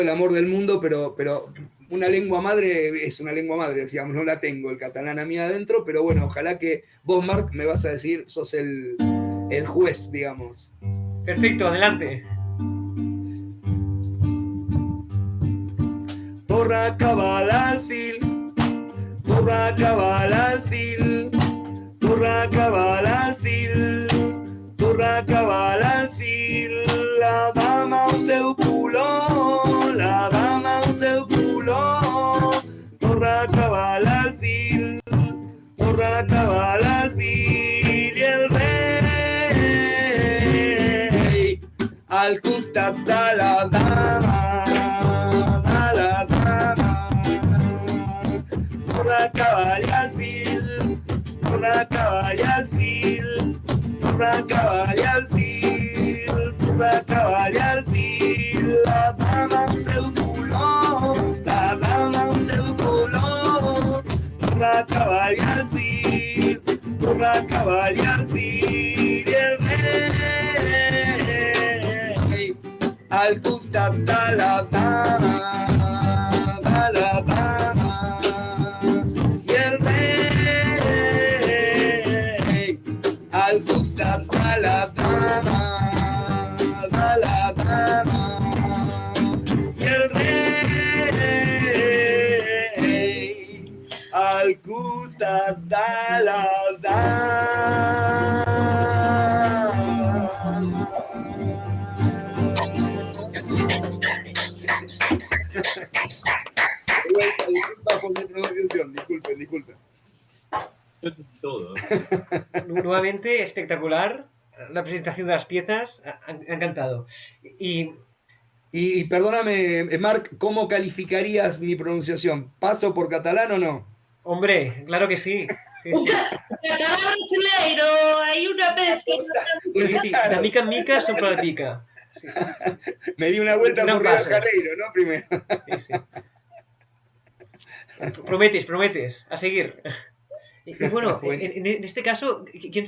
el amor del mundo, pero una lengua madre es una lengua madre, digamos, no la tengo el catalán a mí adentro, pero bueno, ojalá que vos, Marc, me vas a decir, sos el juez, digamos. Perfecto, adelante. Torra cabal alfil, torra cabal alfil, torra cabal alfil, torra cabal alfil, la dama un seu culó, la dama un seu culó, torra cabal alfil, torra cabal alfil, i el rei al costat de la dama, torra cavall al fil, torra cavall al fil, torra cavall al fil, torra cavall al fil, la dama amb seu color, la dama amb seu color, torra cavall al fil, torra cavall al fil, i el rei al costat de la dama, de la dama. Al costat de la dama, i el rei al costat de la dama. Disculpa por mi pronunciación, disculpen. Todo. Nuevamente, espectacular. La presentación de las piezas ha encantado. Y perdóname, Marc, ¿cómo calificarías mi pronunciación? ¿Paso por catalán o no? Hombre, claro que sí. Sí, sí. Catalán brasileiro, hay una vez que... Sí, de mica en mica sopla la pica. Sí. Me di una vuelta por Río de Janeiro, ¿no? Primero. Sí, sí. Prometes, a seguir. Y bueno, en este caso, ¿quién